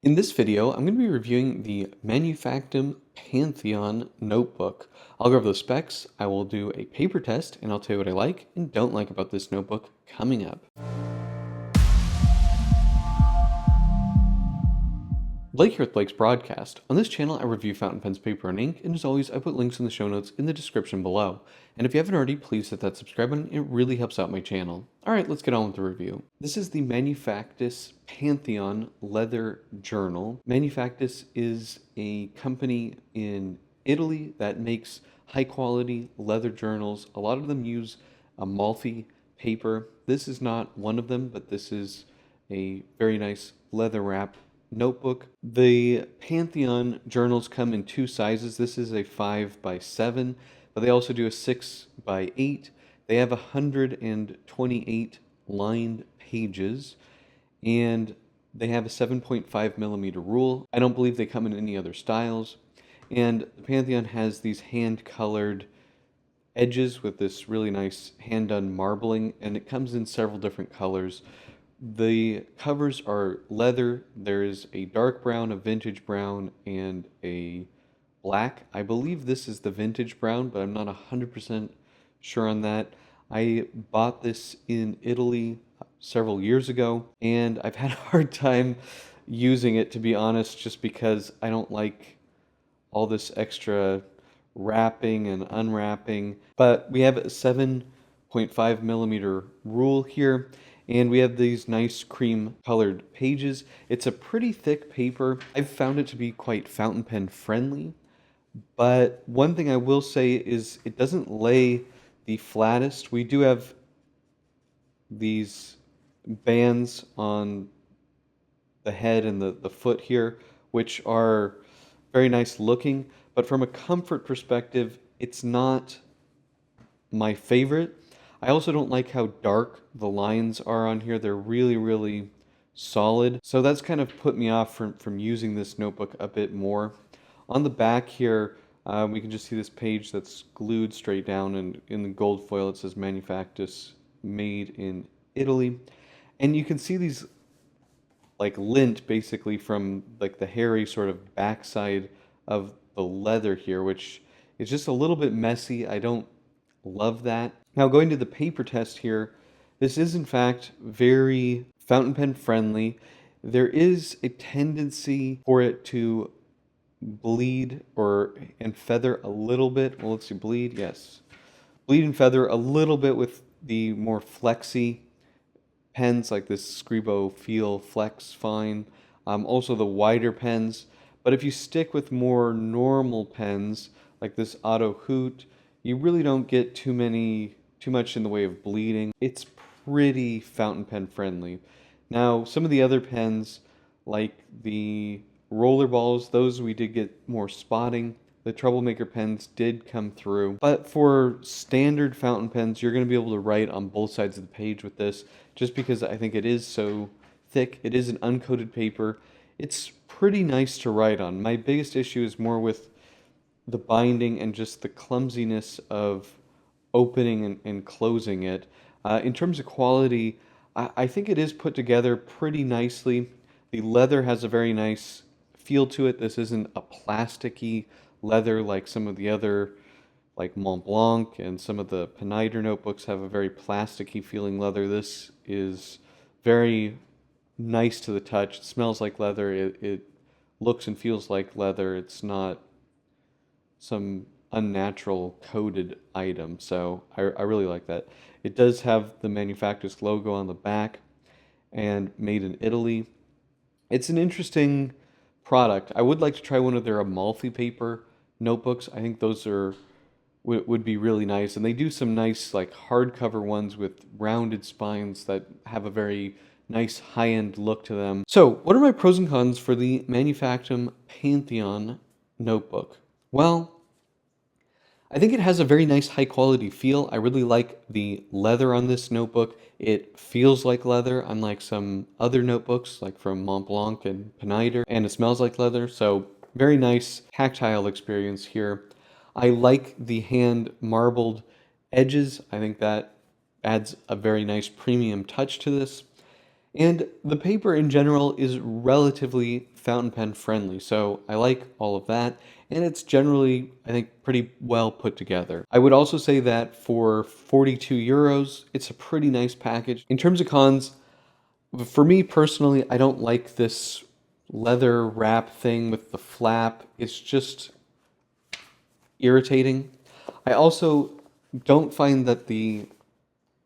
In this video, I'm going to be reviewing the Manufactum Pantheon Notebook. I'll go over the specs, I will do a paper test, and I'll tell you what I like and don't like about this notebook coming up. Like here with Blake's broadcast, on this channel I review fountain pens, paper, and ink, and as always I put links in the show notes in the description below. And if you haven't already, please hit that subscribe button, it really helps out my channel. Alright, let's get on with the review. This is the Manufactus Pantheon Leather Journal. Manufactus is a company in Italy that makes high quality leather journals. A lot of them use Amalfi paper. This is not one of them, but this is a very nice leather wrap notebook. The Pantheon journals come in two sizes. This is a 5x7, but they also do a 6x8. They have 128 lined pages, and they have a 7.5 millimeter rule. I don't believe they come in any other styles. And the Pantheon has these hand-colored edges with this really nice hand-done marbling, and it comes in several different colors. The covers are leather. There is a dark brown, a vintage brown, and a black. I believe this is the vintage brown, but I'm not 100% sure on that. I bought this in Italy several years ago, and I've had a hard time using it, to be honest, just because I don't like all this extra wrapping and unwrapping. But we have a 7.5 millimeter rule here, and we have these nice cream colored pages. It's a pretty thick paper. I've found it to be quite fountain pen friendly, but one thing I will say is it doesn't lay the flattest. We do have these bands on the head and the foot here, which are very nice looking, but from a comfort perspective, it's not my favorite. I also don't like how dark the lines are on here. They're really solid. So that's kind of put me off from using this notebook a bit more. On the back here, we can just see this page that's glued straight down, and in the gold foil it says Manufactus, made in Italy. And you can see these like lint basically from like the hairy sort of backside of the leather here, which is just a little bit messy. I don't love that. Now, going to the paper test here, this is in fact very fountain pen friendly. There is a tendency for it to bleed and feather a little bit. Well, let's see, bleed, yes. Bleed and feather a little bit with the more flexy pens like this Scribo Feel Flex Fine. Also the wider pens. But if you stick with more normal pens like this Auto Hoot, you really don't get too much in the way of bleeding. It's pretty fountain pen friendly. Now, some of the other pens, like the Rollerballs, those we did get more spotting. The Troublemaker pens did come through. But for standard fountain pens, you're going to be able to write on both sides of the page with this, just because I think it is so thick. It is an uncoated paper. It's pretty nice to write on. My biggest issue is more with the binding and just the clumsiness of opening and closing it. In terms of quality, I think it is put together pretty nicely. The leather has a very nice feel to it. This isn't a plasticky leather like some of the other, like Mont Blanc and some of the Pineider notebooks have a very plasticky feeling leather. This is very nice to the touch. It smells like leather. It looks and feels like leather. It's not some unnatural coated item, so I really like that. It does have the Manufactus logo on the back and made in Italy. It's an interesting product. I would like to try one of their Amalfi paper notebooks. I think those would be really nice, and they do some nice like hardcover ones with rounded spines that have a very nice high-end look to them. So what are my pros and cons for the Manufactum Pantheon notebook? Well, I think it has a very nice high quality feel. I really like the leather on this notebook. It feels like leather, unlike some other notebooks like from Mont Blanc and Pineider, and it smells like leather, so very nice tactile experience here. I like the hand marbled edges. I think that adds a very nice premium touch to this. And the paper in general is relatively fountain pen friendly, so I like all of that. And it's generally, I think, pretty well put together. I would also say that for 42 euros, it's a pretty nice package. In terms of cons, for me personally, I don't like this leather wrap thing with the flap. It's just irritating. I also don't find that the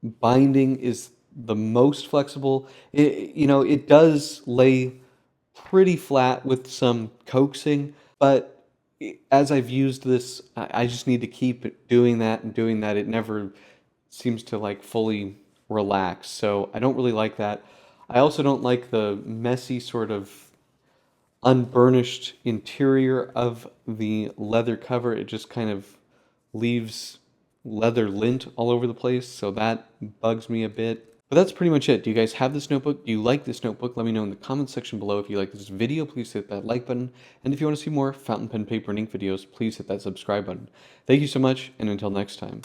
binding is the most flexible. It does lay pretty flat with some coaxing, but as I've used this, I just need to keep doing that and doing that. It never seems to like fully relax, so I don't really like that. I also don't like the messy sort of unburnished interior of the leather cover. It just kind of leaves leather lint all over the place, so that bugs me a bit. But that's pretty much it. Do you guys have this notebook? Do you like this notebook? Let me know in the comments section below. If you like this video, please hit that like button. And if you want to see more fountain pen, paper, and ink videos, please hit that subscribe button. Thank you so much, and until next time.